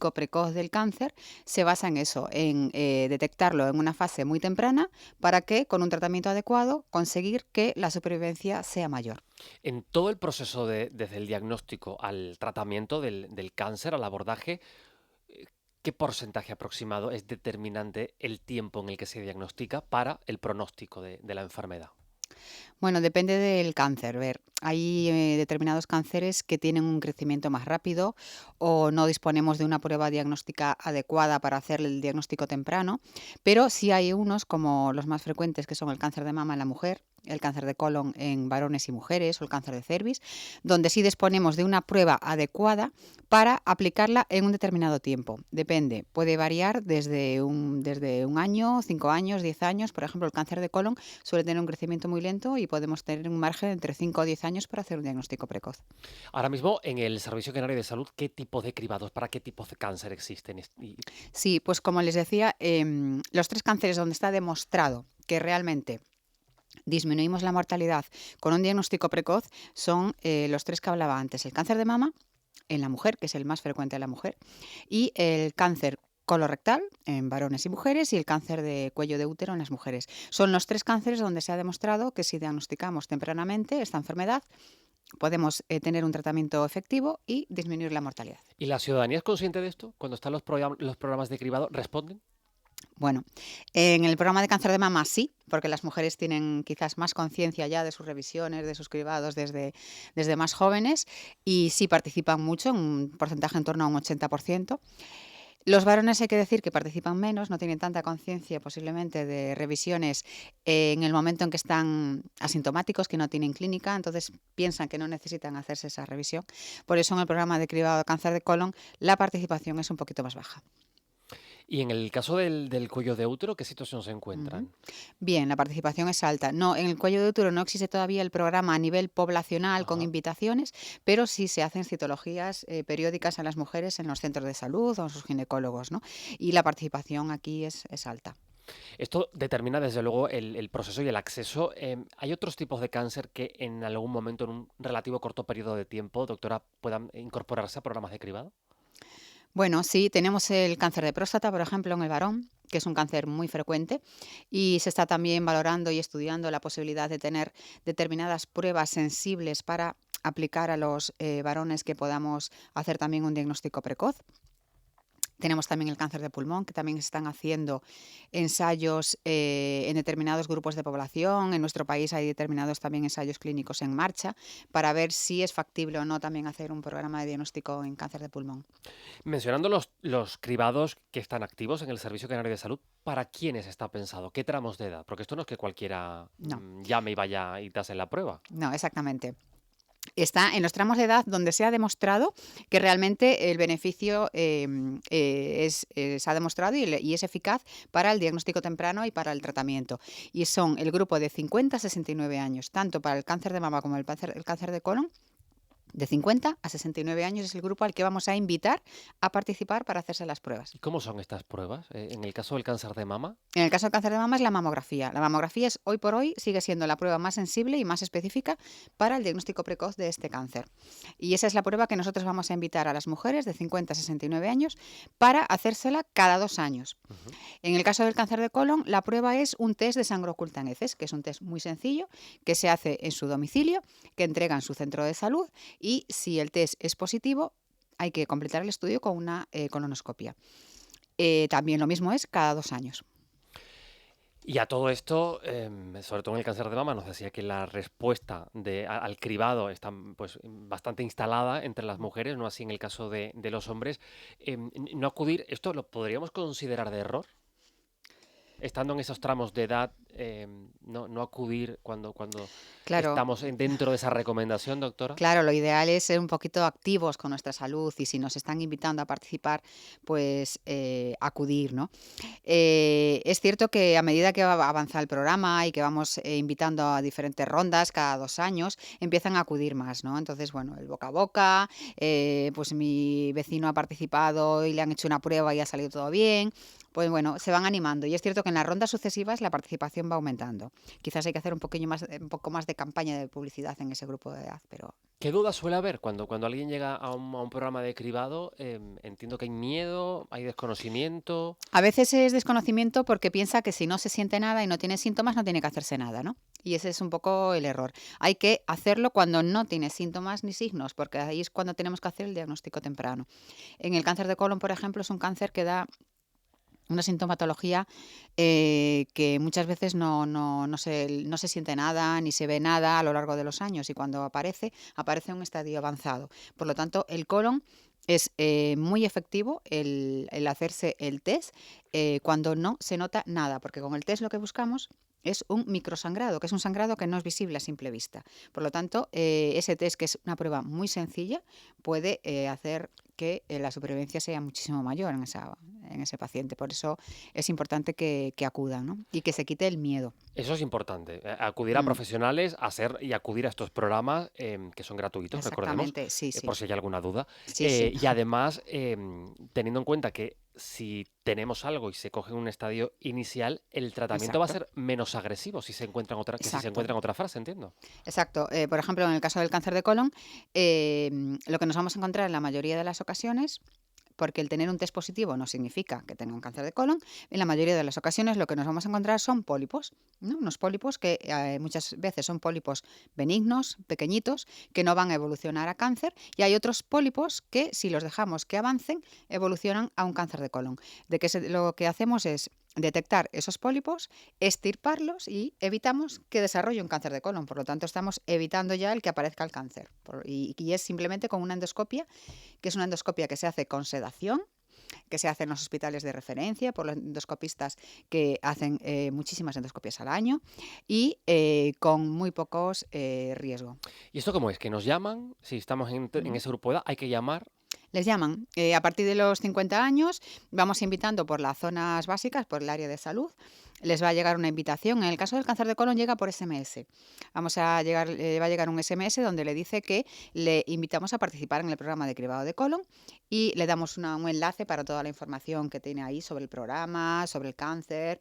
diagnóstico precoz del cáncer se basa en eso, en detectarlo en una fase muy temprana para que con un tratamiento adecuado conseguir que la supervivencia sea mayor. En todo el proceso desde el diagnóstico al tratamiento del cáncer, al abordaje, eh, ¿qué porcentaje aproximado es determinante el tiempo en el que se diagnostica para el pronóstico de la enfermedad? Bueno, depende del cáncer. Ver, hay determinados cánceres que tienen un crecimiento más rápido o no disponemos de una prueba diagnóstica adecuada para hacer el diagnóstico temprano, pero sí hay unos como los más frecuentes que son el cáncer de mama en la mujer, el cáncer de colon en varones y mujeres o el cáncer de cervix, donde sí disponemos de una prueba adecuada para aplicarla en un determinado tiempo. Depende, puede variar desde un año, 5 años, 10 años. Por ejemplo, el cáncer de colon suele tener un crecimiento muy lento y podemos tener un margen entre 5 o 10 años para hacer un diagnóstico precoz. Ahora mismo, en el Servicio Canario de Salud, ¿qué tipo de cribados para qué tipo de cáncer existen? Sí, pues como les decía, los 3 cánceres donde está demostrado que realmente disminuimos la mortalidad con un diagnóstico precoz son los 3 que hablaba antes: el cáncer de mama en la mujer, que es el más frecuente en la mujer, y el cáncer colorectal en varones y mujeres y el cáncer de cuello de útero en las mujeres. Son los 3 cánceres donde se ha demostrado que si diagnosticamos tempranamente esta enfermedad podemos tener un tratamiento efectivo y disminuir la mortalidad. ¿Y la ciudadanía es consciente de esto? Cuando están los programas de cribado, ¿responden? Bueno, en el programa de cáncer de mama sí, porque las mujeres tienen quizás más conciencia ya de sus revisiones, de sus cribados desde más jóvenes y sí participan mucho, en un porcentaje en torno a un 80%. Los varones hay que decir que participan menos, no tienen tanta conciencia posiblemente de revisiones en el momento en que están asintomáticos, que no tienen clínica, entonces piensan que no necesitan hacerse esa revisión. Por eso en el programa de cribado de cáncer de colon la participación es un poquito más baja. Y en el caso del cuello de útero, ¿qué situación se Ujú. encuentran? Bien, la participación es alta. No, en el cuello de útero no existe todavía el programa a nivel poblacional con Ajá. invitaciones, pero sí se hacen citologías periódicas a las mujeres en los centros de salud o en sus ginecólogos, ¿no? Y la participación aquí es alta. Esto determina desde luego el proceso y el acceso. ¿Hay otros tipos de cáncer que en algún momento, en un relativo corto periodo de tiempo, doctora, puedan incorporarse a programas de cribado? Bueno, sí, tenemos el cáncer de próstata, por ejemplo, en el varón, que es un cáncer muy frecuente, y se está también valorando y estudiando la posibilidad de tener determinadas pruebas sensibles para aplicar a los varones que podamos hacer también un diagnóstico precoz. Tenemos también el cáncer de pulmón, que también se están haciendo ensayos en determinados grupos de población. En nuestro país hay determinados también ensayos clínicos en marcha para ver si es factible o no también hacer un programa de diagnóstico en cáncer de pulmón. Mencionando los cribados que están activos en el Servicio Canario de Salud, ¿para quiénes está pensado? ¿Qué tramos de edad? Porque esto no es que cualquiera No, llame y vaya y te hacen la prueba. no, exactamente. Está en los tramos de edad donde se ha demostrado que realmente el beneficio se ha demostrado y es eficaz para el diagnóstico temprano y para el tratamiento. Y son el grupo de 50 a 69 años, tanto para el cáncer de mama como el cáncer de colon. De 50 a 69 años es el grupo al que vamos a invitar a participar para hacerse las pruebas. ¿Y cómo son estas pruebas? En el caso del cáncer de mama, En el caso del cáncer de mama es la mamografía. La mamografía es hoy por hoy sigue siendo la prueba más sensible y más específica para el diagnóstico precoz de este cáncer. Y esa es la prueba que nosotros vamos a invitar a las mujeres de 50 a 69 años para hacérsela cada 2 años. ujú. En el caso del cáncer de colon, la prueba es un test de sangre oculta en heces, que es un test muy sencillo, que se hace en su domicilio, que entrega en su centro de salud y si el test es positivo, hay que completar el estudio con una colonoscopia. También lo mismo es cada 2 años. Y a todo esto, sobre todo en el cáncer de mama, nos decía que la respuesta al cribado está pues, bastante instalada entre las mujeres, no así en el caso de los hombres. No acudir, ¿esto lo podríamos considerar de error? Estando en esos tramos de edad, no acudir cuando Claro, estamos dentro de esa recomendación, doctora. claro, lo ideal es ser un poquito activos con nuestra salud y si nos están invitando a participar, pues acudir, ¿no? Es cierto que a medida que avanza el programa y que vamos invitando a diferentes rondas cada 2 años, empiezan a acudir más, ¿no? Entonces, bueno, el boca a boca, pues mi vecino ha participado y le han hecho una prueba y ha salido todo bien. Pues bueno, se van animando. Y es cierto que en las rondas sucesivas la participación población va aumentando. Quizás hay que hacer un poco más de campaña de publicidad en ese grupo de edad, pero ¿Qué dudas suele haber cuando alguien llega a un programa de cribado? Entiendo que hay miedo, hay desconocimiento. a veces es desconocimiento porque piensa que si no se siente nada y no tiene síntomas, no tiene que hacerse nada, ¿no? Y ese es un poco el error. Hay que hacerlo cuando no tiene síntomas ni signos, porque ahí es cuando tenemos que hacer el diagnóstico temprano. En el cáncer de colon, por ejemplo, es un cáncer que da una sintomatología que muchas veces no se siente nada, ni se ve nada a lo largo de los años, y cuando aparece en un estadio avanzado. Por lo tanto, el colon es muy efectivo el hacerse el test cuando no se nota nada, porque con el test lo que buscamos es un microsangrado, que es un sangrado que no es visible a simple vista. Por lo tanto, ese test, que es una prueba muy sencilla, puede hacer que la supervivencia sea muchísimo mayor en ese paciente. Por eso es importante que acudan, ¿no? Y que se quite el miedo. Eso es importante, acudir a Mm, profesionales, y acudir a estos programas que son gratuitos, recordemos, exactamente, sí, sí, por si hay alguna duda. sí, sí, Y además, teniendo en cuenta que si tenemos algo y se coge en un estadio inicial, el tratamiento va a exacto, ser menos agresivo si se encuentra que si se exacto. encuentra en otra fase, entiendo. Exacto. Por ejemplo, en el caso del cáncer de colon, lo que nos vamos a encontrar en la mayoría de las ocasiones, porque el tener un test positivo no significa que tenga un cáncer de colon, en la mayoría de las ocasiones lo que nos vamos a encontrar son pólipos, ¿no? Unos pólipos que muchas veces son pólipos benignos, pequeñitos, que no van a evolucionar a cáncer, y hay otros pólipos que, si los dejamos que avancen, evolucionan a un cáncer de colon. Lo que hacemos es detectar esos pólipos, extirparlos y evitamos que desarrolle un cáncer de colon. Por lo tanto, estamos evitando ya el que aparezca el cáncer. Y es simplemente con una endoscopia, que es una endoscopia que se hace con sedación, que se hace en los hospitales de referencia por los endoscopistas que hacen muchísimas endoscopias al año, y con muy pocos riesgo. ¿Y esto cómo es? ¿Que nos llaman? Si estamos en Ujú. ese grupo de edad, hay que llamar. Les llaman a partir de los 50 años, vamos invitando por las zonas básicas, por el área de salud, les va a llegar una invitación. En el caso del cáncer de colon llega por SMS. Va a llegar un SMS donde le dice que le invitamos a participar en el programa de cribado de colon, y le damos un enlace para toda la información que tiene ahí sobre el programa, sobre el cáncer,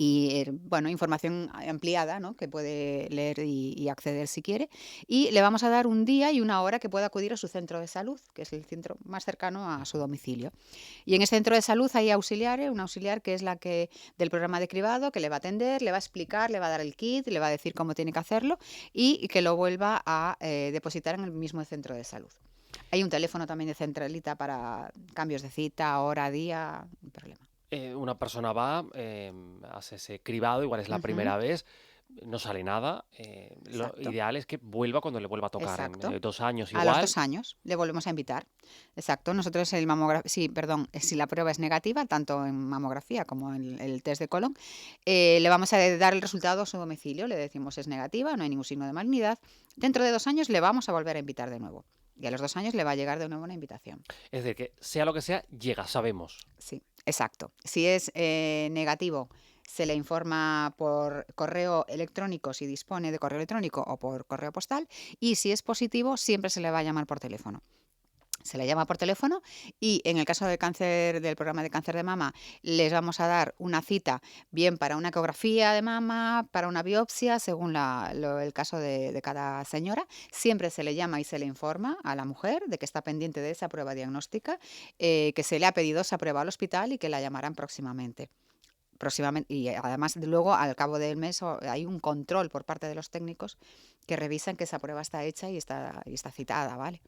y bueno, información ampliada, ¿no? Que puede leer y acceder si quiere. Y le vamos a dar un día y una hora que pueda acudir a su centro de salud, que es el centro más cercano a su domicilio. Y en ese centro de salud hay auxiliares, una auxiliar que es la que del programa de cribado, que le va a atender, le va a explicar, le va a dar el kit, le va a decir cómo tiene que hacerlo, y que lo vuelva a depositar en el mismo centro de salud. Hay un teléfono también de centralita para cambios de cita, hora, día, no hay problema. Una persona va, hace ese cribado, igual es la Ujú, primera vez, no sale nada. Lo exacto. ideal es que vuelva cuando le vuelva a tocar, en Exacto. 2 años A los igual. 2 años le volvemos a invitar. Exacto. Nosotros sí, perdón, si la prueba es negativa, tanto en mamografía como en el test de colon, le vamos a dar el resultado a su domicilio. Le decimos: "Es negativa, no hay ningún signo de malignidad". Dentro de 2 años le vamos a volver a invitar de nuevo. Y a los 2 años le va a llegar de nuevo una invitación. Es decir, que sea lo que sea, llega, sabemos. Sí, exacto. Si es negativo, se le informa por correo electrónico, si dispone de correo electrónico, o por correo postal, y si es positivo, siempre se le va a llamar por teléfono. Se le llama por teléfono, y en el caso del cáncer, del programa de cáncer de mama, les vamos a dar una cita, bien para una ecografía de mama, para una biopsia, según el caso de cada señora. Siempre se le llama y se le informa a la mujer de que está pendiente de esa prueba diagnóstica, que se le ha pedido esa prueba al hospital y que la llamarán próximamente. Y además, luego, al cabo del mes, hay un control por parte de los técnicos que revisan que esa prueba está hecha y está citada, ¿vale?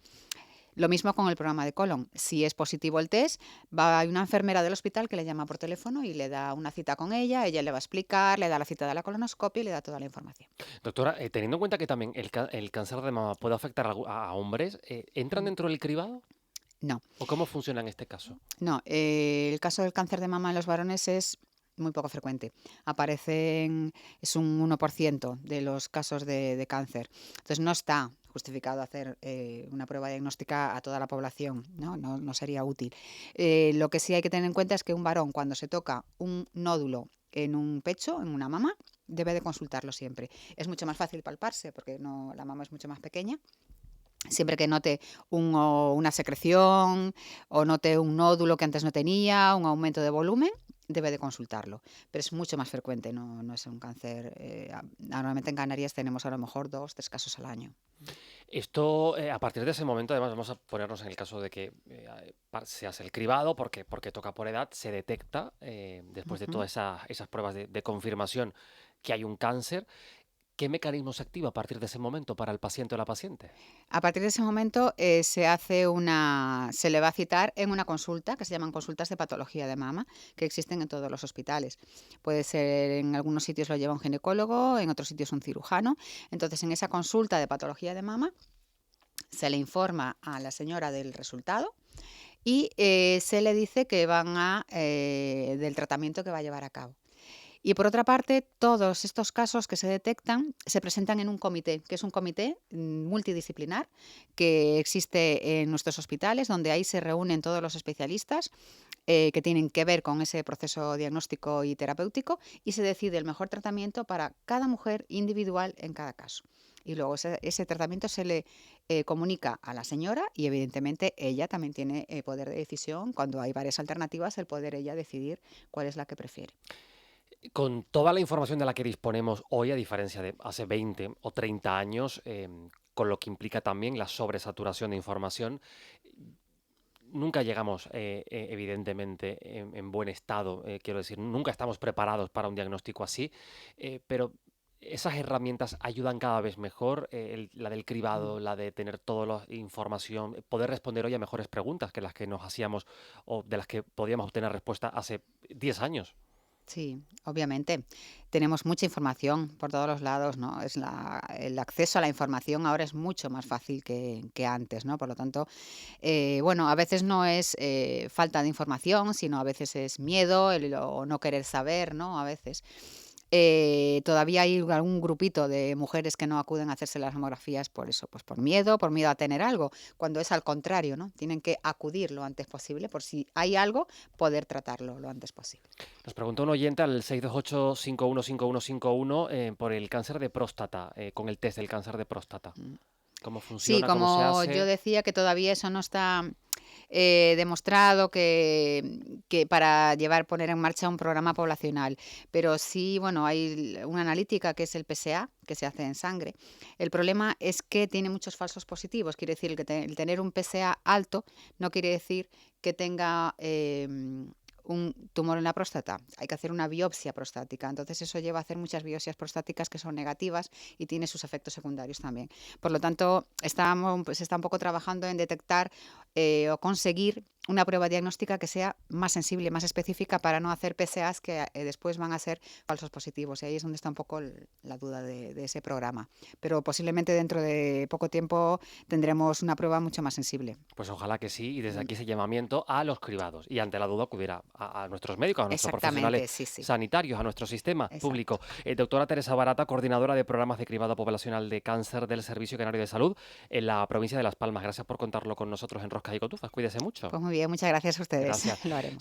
Lo mismo con el programa de colon. Si es positivo el test, hay una enfermera del hospital que le llama por teléfono y le da una cita con ella le va a explicar, le da la cita de la colonoscopia y le da toda la información. Doctora, teniendo en cuenta que también el cáncer de mama puede afectar a hombres, ¿entran Mm, dentro del cribado? No, ¿O cómo funciona en este caso? no. El caso del cáncer de mama en los varones es muy poco frecuente. Es un 1% de los casos de cáncer. Entonces, no está justificado hacer una prueba diagnóstica a toda la población, ¿no? No sería útil. Lo que sí hay que tener en cuenta es que un varón, cuando se toca un nódulo en un pecho, en una mama, debe de consultarlo siempre. Es mucho más fácil palparse porque la mama es mucho más pequeña. Siempre que note una secreción, o note un nódulo que antes no tenía, un aumento de volumen, debe de consultarlo, pero es mucho más frecuente, no es un cáncer. Normalmente en Canarias tenemos a lo mejor 2, 3 casos al año. Esto, a partir de ese momento, además, vamos a ponernos en el caso de que se hace el cribado, porque toca por edad, se detecta, después de Ujú. todas esas pruebas de confirmación, que hay un cáncer. ¿Qué mecanismo se activa a partir de ese momento para el paciente o la paciente? A partir de ese momento, se le va a citar en una consulta, que se llaman consultas de patología de mama, que existen en todos los hospitales. Puede ser, en algunos sitios lo lleva un ginecólogo, en otros sitios un cirujano. Entonces, en esa consulta de patología de mama, se le informa a la señora del resultado y, se le dice del tratamiento que va a llevar a cabo. Y por otra parte, todos estos casos que se detectan se presentan en un comité, que es un comité multidisciplinar que existe en nuestros hospitales, donde ahí se reúnen todos los especialistas que tienen que ver con ese proceso diagnóstico y terapéutico, y se decide el mejor tratamiento para cada mujer individual en cada caso. Y luego ese tratamiento se le comunica a la señora y evidentemente ella también tiene poder de decisión. Cuando hay varias alternativas, el poder ella decidir cuál es la que prefiere. Con toda la información de la que disponemos hoy, a diferencia de hace 20 o 30 años, con lo que implica también la sobresaturación de información, nunca llegamos, evidentemente, en buen estado. Quiero decir, nunca estamos preparados para un diagnóstico así, pero esas herramientas ayudan cada vez mejor, la del Mm. cribado, la de tener toda la información, poder responder hoy a mejores preguntas que las que nos hacíamos o de las que podíamos obtener respuesta hace 10 años. Sí, obviamente. Tenemos mucha información por todos los lados, ¿no? El acceso a la información ahora es mucho más fácil que antes, ¿no? Por lo tanto, bueno, a veces no es falta de información, sino a veces es miedo, o no querer saber, ¿no? A veces. Todavía hay algún grupito de mujeres que no acuden a hacerse las mamografías por eso, pues por miedo a tener algo, cuando es al contrario, ¿no? Tienen que acudir lo antes posible, por si hay algo, poder tratarlo lo antes posible. Nos pregunta un oyente al 628-515151 por el cáncer de próstata, con el test del cáncer de próstata. Mm. ¿Cómo Sí, funciona? ¿Cómo se como yo hace? decía que todavía eso no está demostrado que para poner en marcha un programa poblacional, pero sí, bueno, hay una analítica que es el PSA, que se hace en sangre. El problema es que tiene muchos falsos positivos, quiere decir que el tener un PSA alto no quiere decir que tenga un tumor en la próstata. Hay que hacer una biopsia prostática, entonces eso lleva a hacer muchas biopsias prostáticas que son negativas y tiene sus efectos secundarios también. Por lo tanto, se está un poco trabajando en detectar o conseguir una prueba diagnóstica que sea más sensible, más específica para no hacer PSAs que después van a ser falsos positivos. Y ahí es donde está un poco la duda de ese programa. Pero posiblemente dentro de poco tiempo tendremos una prueba mucho más sensible. Pues ojalá que sí, y desde Mm. aquí ese llamamiento a los cribados. Y ante la duda acudir a nuestros médicos, a nuestros profesionales Exactamente, sí, sí, sanitarios, a nuestro sistema exacto. público. Doctora Teresa Barata, coordinadora de programas de cribado poblacional de cáncer del Servicio Canario de Salud en la provincia de Las Palmas. Gracias por contarlo con nosotros en Roscas y Cotufas. Cuídese mucho. Pues muy bien, muchas gracias a ustedes. Gracias. Lo haremos.